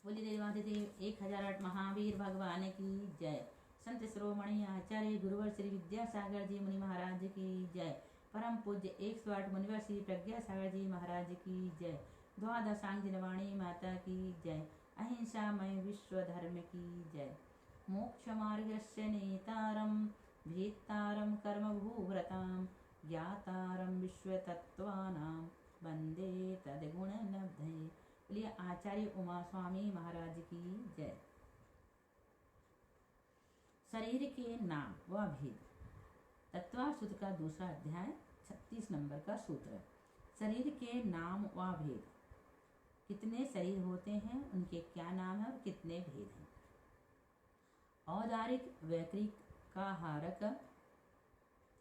बोली देवाधिदेव 1008 महावीर भगवान की जय। संत शिरोमणि आचार्य गुरुवर श्री विद्यासागर जी मुनि महाराज की जय। परम पूज्य 108 मुनिवर श्री प्रज्ञा सागर जी महाराज की जय। द्वादशांग जिनवाणी माता की जय। अहिंसामय विश्व धर्म की जय। मोक्ष मार्गस्य नेतारम भेत्तारम कर्म भूव्रताम ज्ञातारम विश्व तत्वानां वंदे तद्गुण नब्धये। बोलिए आचार्य उमा स्वामी महाराज की जय। शरीर के नाम व भेद। तत्वा सूत्र का दूसरा अध्याय 36 नंबर का सूत्र। शरीर के नाम व भेद। कितने शरीर होते हैं, उनके क्या नाम है और कितने भेद हैं। औदारिक वैकृक काहारक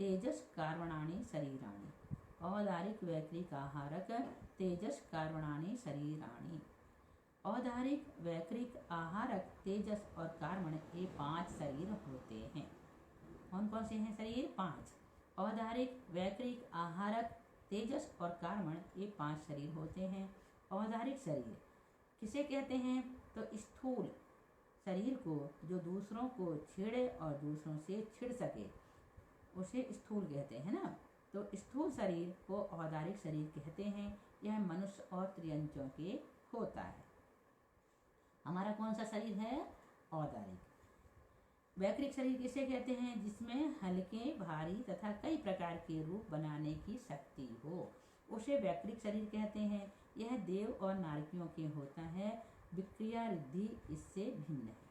तेजस कार्वणानि शरीराणि। औदारिक वैकृक आहारक तेजस कार्वणानि शरीराणि। औदारिक वैकृक आहारक तेजस और कार्बन ये 5 शरीर होते हैं। कौन कौन से हैं शरीर? 5। औदारिक वैकृक आहारक तेजस और कार्बन ये 5 शरीर होते हैं। औदारिक शरीर किसे कहते हैं? तो स्थूल शरीर को जो दूसरों को छेड़े और दूसरों से छिड़ सके उसे स्थूल कहते हैं ना। तो स्थूल शरीर को औदारिक शरीर कहते हैं। यह मनुष्य और त्रियंचों के होता है। हमारा कौन सा शरीर है? औदारिक। वैकृक शरीर किसे कहते हैं? जिसमें हल्के भारी तथा कई प्रकार के रूप बनाने की शक्ति हो उसे वैकृक शरीर कहते हैं। यह देव और नारकियों के होता है। विक्रिया रिद्धि इससे भिन्न है।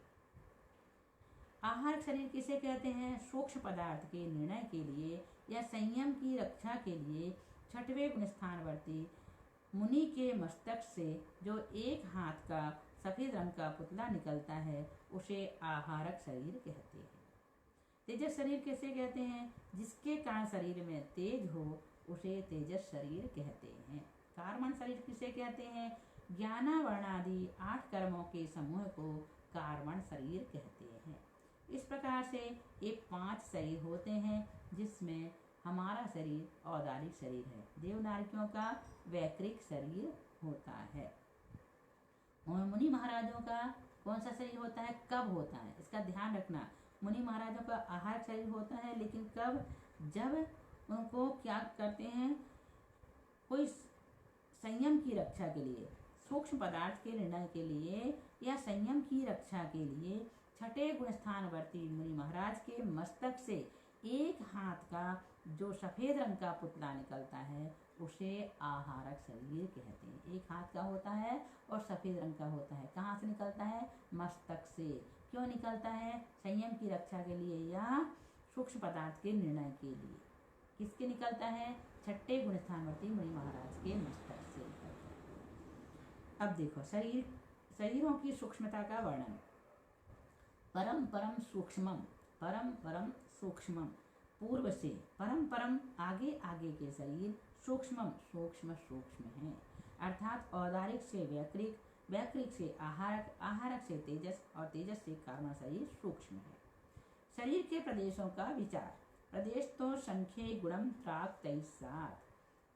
आहार शरीर किसे कहते हैं? सूक्ष्म पदार्थ के निर्णय के लिए या संयम की रक्षा के लिए छठवें गुण स्थानवर्ती मुनि के मस्तक से जो एक हाथ का सफेद रंग का पुतला निकलता है उसे आहारक शरीर कहते हैं। तेजस शरीर किसे कहते हैं? जिसके कारण शरीर में तेज हो उसे तेजस शरीर कहते हैं। कार्मण शरीर किसे कहते हैं? ज्ञानावर्णादि 8 कर्मों के समूह को कार्मण शरीर कहते हैं। इस प्रकार से ये 5 शरीर होते हैं जिसमें हमारा शरीर औदारिक शरीर है। देवनारकियों का वैकृक शरीर होता है। और मुनि महाराजों का कौन सा शरीर होता है? कब होता है? इसका ध्यान रखना। मुनि महाराजों का आहार शरीर होता है, लेकिन कब? जब उनको क्या करते हैं? कोई संयम की रक्षा के लिए, सूक्ष्म पदार्थ के निर्णय के लिए या संयम की रक्षा के लिए छठे गुण स्थानवर्ती मुनि महाराज के मस्तक से एक हाथ का जो सफेद रंग का पुतला निकलता है उसे आहारक शरीर कहते हैं। एक हाथ का होता है और सफेद रंग का होता है। कहाँ से निकलता है? मस्तक से। क्यों निकलता है? संयम की रक्षा के लिए या सूक्ष्म पदार्थ के निर्णय के लिए। किसके निकलता है? छठे गुण स्थानवर्ती मुनि महाराज के मस्तक से। अब देखो शरीरों की सूक्ष्मता का वर्णन। परम परम सूक्ष्मम। परम परम सूक्ष्मम पूर्व से। परम परम आगे आगे के शरीर। सूक्ष्मम सूक्ष्म सूक्ष्म है। अर्थात औदारिक से वैकृक, वैकृक से आहारक, आहारक से तेजस और तेजस से कार्बन शरीर सूक्ष्म है। शरीर के प्रदेशों का विचार। प्रदेश तो संख्ये गुणम प्राक 23।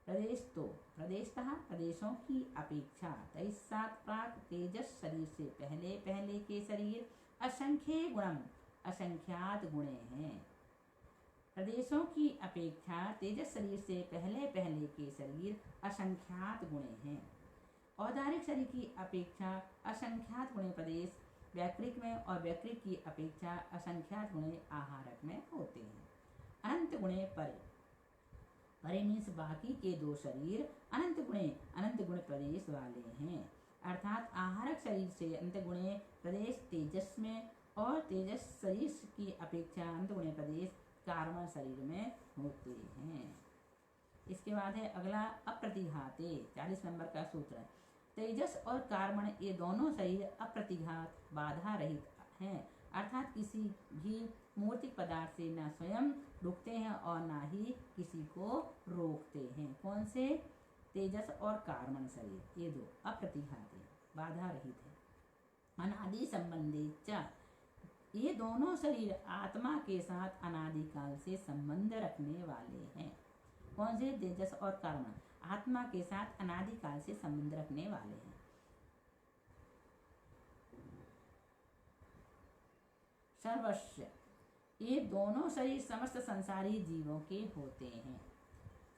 प्रदेशतः प्रदेशों की अपेक्षा 23 प्राक तेजस शरीर से पहले पहले के शरीर असंख्य गुणम असंख्यात गुणे हैं। प्रदेशों की अपेक्षा तेजस शरीर से पहले पहले के शरीर असंख्यात गुणे हैं। औदारिक शरीर की अपेक्षा असंख्यात गुणे प्रदेश वैकृक में और वैकृक की अपेक्षा असंख्यात गुणे आहारक में होते हैं। अनंत गुणे परे। परे मीन्स बाकी के 2 शरीर अनंत गुण प्रदेश वाले हैं। अर्थात आहारक शरीर से अनंत गुणे प्रदेश तेजस में और तेजस शरीर की अपेक्षा अनंत गुणे प्रदेश कार्बन शरीर में होते हैं। इसके बाद है अगला अप्रतिघाते 40 नंबर का सूत्र। तेजस और कार्बन ये दोनों शरीर अप्रतिघात बाधा रहित हैं। अर्थात किसी भी मूर्तिक पदार्थ से न स्वयं रुकते हैं और न ही किसी को रोकते हैं। कौन से? तेजस और कार्बन शरीर ये 2 अप्रतिघात है, बाधा रहित है। अनादि संबंधी च ये दोनों शरीर आत्मा के साथ अनादिकाल से संबंध रखने वाले हैं। कौन से? तेजस और कार्बन आत्मा के साथ अनादिकाल से संबंध रखने वाले हैं। सर्वस्व, ये दोनों शरीर समस्त संसारी जीवों के होते हैं।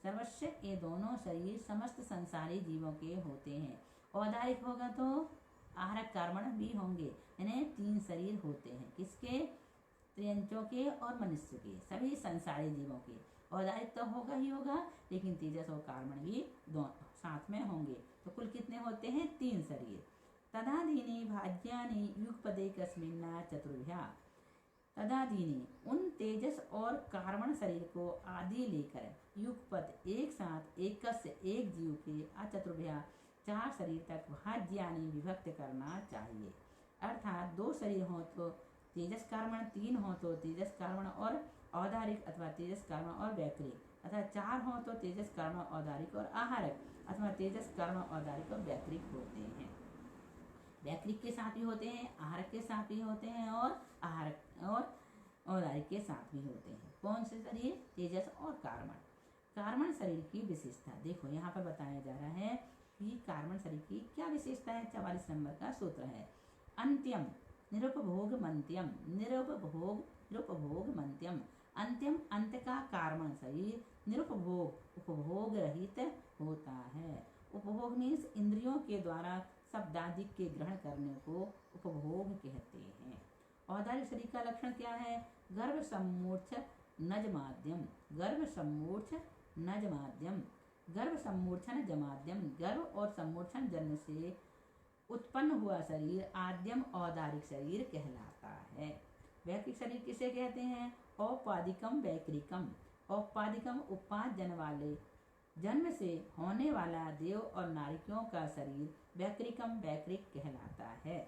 सर्वस्व, ये दोनों शरीर समस्त संसारी जीवों के होते हैं। औदारिक होगा तो आहारक कर्मण भी होंगे, यानी 3 शरीर होते हैं। किसके? त्रियंचों के और मनुष्य के, सभी संसारी जीवों के। औदारिक तो होगा ही होगा, लेकिन तेजस और कर्मण भी दोनों साथ में होंगे। तो कुल कितने होते हैं? 3 शरीर। तदादीनि भाज्यानि युगपदेकस्मिन् चतुर्भ्या। तदादीनि, उन तेजस और कार्बन शरीर को आदि लेकर युगपद एक साथ एकस्य एक जीव के अचतुर्भ्या 4 शरीर तक भाज्यानि विभक्त करना चाहिए। अर्थात 2 शरीर हो तो तेजस कार्बन, 3 हो तो तेजस कार्बन और औदारिक अथवा तेजस कार्बन और वैक्रिक, अथवा 4 हो तो तेजस कार्बन औदारिक और आहारक अथवा तेजस कार्बन औदारिक और वैक्रिक होते हैं। वैक्रिक के साथ भी होते हैं, आहारक के साथ भी होते हैं और आहारक और औदारिक के साथ भी होते हैं। कौन से शरीर? तेजस और कार्बन। कार्बन शरीर की विशेषता देखो, यहाँ पर बताया जा रहा है कि कार्बन शरीर की क्या विशेषता है। 44 नंबर का सूत्र है, अंत्यम निरुपभोग मंत्यम। निरुपभोग मंत्यम, अंत्यम अंत का कार्बन शरीर निरुपभोग उपभोग रहित होता है। उपभोग मीन्स इंद्रियों के द्वारा शब्दादिक के ग्रहण करने को उपभोग कहते हैं। औदारिक शरीर का लक्षण क्या है? गर्भ सम्मूर्छ नज माध्यम। गर्भ सम्मूर्छ नज माध्यम, गर्भ सम्मूर्छन जमाद्यम। गर्भ और सम्मूर्छन जन्म से उत्पन्न हुआ शरीर आद्यम औदारिक शरीर कहलाता है। वैक्रिक शरीर किसे कहते हैं? औपादिकम वैक्रिकम। औपादिकम उपाद जन वाले जन्म से होने वाला देव और नारियों का शरीर वैक्रिकम वैक्रिक कहलाता है।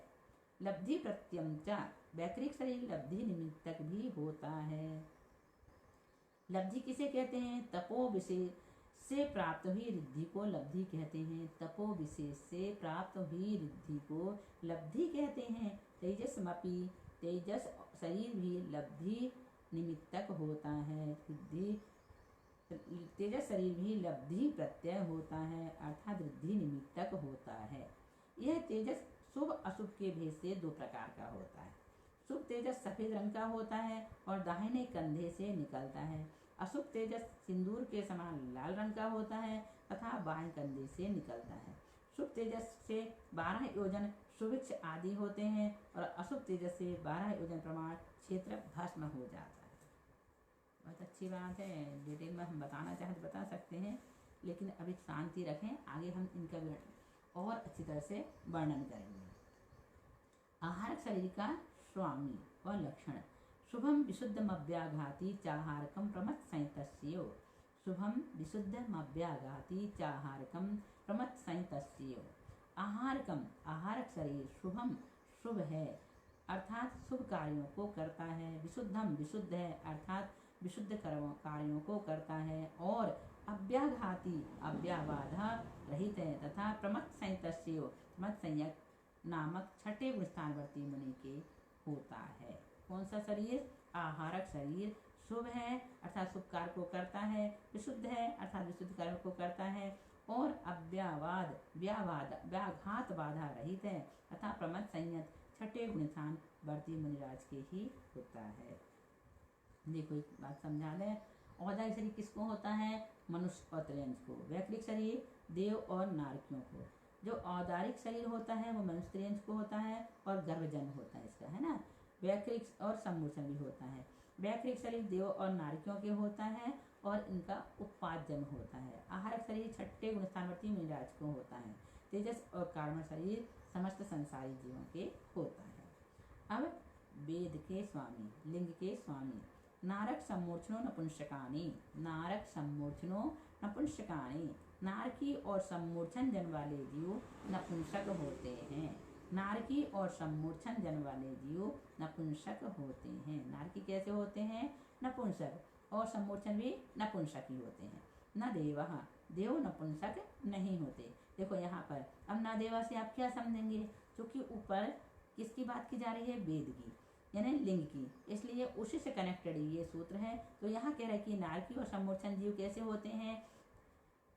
लब्धि प्रत्यम च, वैक्रिक शरीर लब्धि निमित्तक भी होता है। लब्धि किसे कहते हैं? तपो विशेष से प्राप्त हुई रिद्धि को लब्धि कहते हैं। तपो विशेष से प्राप्त हुई रिद्धि को लब्धि कहते हैं। तेजस्मपि, तेजस शरीर भी लब्धि निमित्तक होता है। रिद्धि, तेजस शरीर भी लब्धि प्रत्यय होता है, अर्थात रिद्धि निमित्तक होता है। यह तेजस शुभ अशुभ के भेद से 2 प्रकार का होता है। शुभ तेजस सफेद रंग का होता है और दाहिने कंधे से निकलता है। अशुभ तेजस सिंदूर के समान लाल रंग का होता है तथा बाएं कंधे से निकलता है। शुभ तेजस से 12 योजन सुभिक्ष आदि होते हैं और अशुभ तेजस से 12 योजन प्रमाण क्षेत्र भस्म हो जाता है। बहुत अच्छी बात है, डिटेल में हम बताना चाहें तो बता सकते हैं, लेकिन अभी शांति रखें, आगे हम इनका और अच्छी तरह से वर्णन करेंगे। आहारक शरीर का स्वामी और लक्षण। शुभम विशुद्धमव्याघाती चाहारकम प्रमथ संहितस्यो। शुभम विशुद्धमव्याघाती चाहारकम प्रमथ संहितस्यो। आहारकम, आहारक शरीर शुभम शुभ है अर्थात शुभ कार्यों को करता है। विशुद्धम विशुद्ध है अर्थात विशुद्ध कार्यों को करता है। और अव्याघाती अव्याबाधा रहित है तथा प्रमथ संहितस्यो, प्रमथ संयक नामक छठे गुणस्थानवर्ती मुनि के होता है। कौन सा शरीर? आहारक शरीर शुभ है अर्थात शुभ कार्य को करता है, विशुद्ध है अर्थात विशुद्ध कार्य को करता है, और अव्यावाद व्याघात बाधा रहित है तथा प्रमथ संयत छठे गुणस्थान वर्ती मुनिराज के ही होता है। देखो एक बात समझा दें, औदारिक शरीर किसको होता है? मनुष्य और त्रयंश को। वैक्रिक शरीर देव और नारकियों को। जो औदारिक शरीर होता है वो मनुष्य त्रयंश को होता है और गर्भजन होता है इसका, है ना। वैक्रिक और सम्मूर्छन भी होता है। वैक्रिक शरीर देव और नारकियों के होता है और इनका उत्पादन होता है। आहारक शरीर छठे गुणस्थानवर्ती मुनिराज को होता है। तेजस और कार्बन शरीर समस्त संसारी जीवों के होता है। अब वेद के स्वामी, लिंग के स्वामी। नारक सम्मूर्छनो नपुंसकानि। नारक सम्मूर्छनो नपुंसकानि। नारकी और सम्मूर्छन जन वाले जीव नपुंसक होते हैं। नारकी और सम्मूर्छन जन वाले जीव नपुंसक होते हैं। नारकी कैसे होते हैं? नपुंसक, और सम्मूर्छन भी नपुंसक ही होते हैं। न देवः, देव नपुंसक नहीं होते। देखो यहाँ पर अब न देवा से आप क्या समझेंगे? क्योंकि ऊपर किसकी बात की जा रही है? वेद की, यानी लिंग की, इसलिए उसी से कनेक्टेड ये सूत्र है। तो यहाँ कह रहे हैं कि नारकी और सम्मूर्छन जीव कैसे होते हैं?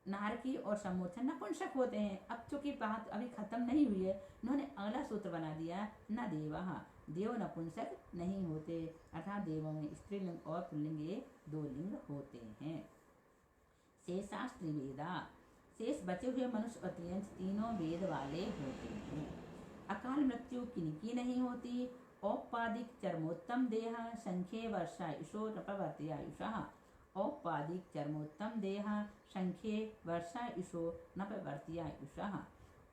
नारकी और समोच्चन नपुंसक होते हैं। अब चूंकि बात अभी खत्म नहीं हुई है, इन्होंने अगला सूत्र बना दिया, न देवः, देव नपुंसक नहीं होते, अर्थात देवों में स्त्रीलिंग और पुल्लिंग ये 2 लिंग होते हैं। शेषास्त्र वेदा, शेष बचे हुए मनुष्य और त्रियंश तीनों वेद वाले होते हैं। अकाल मृत्यु किनकी नहीं होती। औपाधिक चरमोत्तम देह, संख्ये वर्षायुषो नपवर्त्यायुषः। औपाधिक चरमोत्तम देह, संख्ये वर्षायुषो नपवर्त्यायुषः।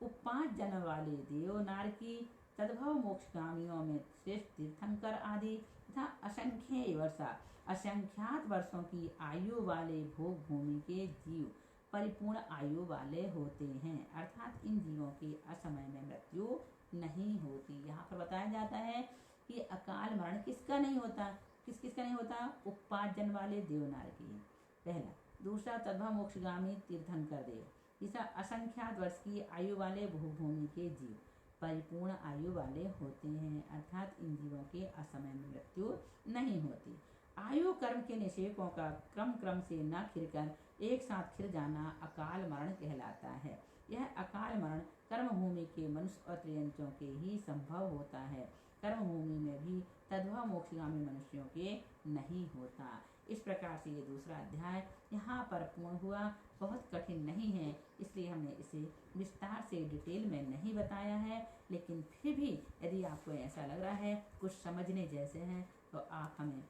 उपात जन्म वाले देव नारकी, तद्भव मोक्षगामियों में श्रेष्ठ तीर्थंकर आदि तथा असंख्य वर्षा असंख्यात वर्षों की आयु वाले भोग भूमि के जीव परिपूर्ण आयु वाले होते हैं, अर्थात इन जीवों की असमय में मृत्यु नहीं होती। यहाँ पर बताया जाता है कि अकाल मरण किसका नहीं होता, किसका नहीं होता। उपार्जन वाले देवनार की, पहला। दूसरा तद्भव मोक्षगामी तीर्थंकर देव। तीसरा असंख्यात वर्ष की आयु वाले भूभूमि के जीव परिपूर्ण आयु वाले होते हैं, अर्थात इन जीवों के असमय में मृत्यु नहीं होती। आयु कर्म के निषेकों का क्रम क्रम से न खिरकर एक साथ खिर जाना अकाल मरण कहलाता है। यह अकाल मरण कर्म भूमि के मनुष्य और त्रियंचों के ही संभव होता है, कर्म भूमि में भी तद्भव मोक्षगामी मनुष्यों के नहीं होता। इस प्रकार से ये दूसरा अध्याय यहाँ पर पूर्ण हुआ। बहुत कठिन नहीं है, इसलिए हमने इसे विस्तार से डिटेल में नहीं बताया है, लेकिन फिर भी यदि आपको ऐसा लग रहा है कुछ समझने जैसे हैं तो आप हमें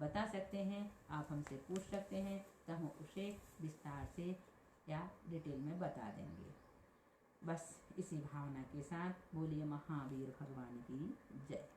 बता सकते हैं, आप हमसे पूछ सकते हैं, तो हम उसे विस्तार से या डिटेल में बता देंगे। बस इसी भावना के साथ बोलिए महावीर भगवान की जय।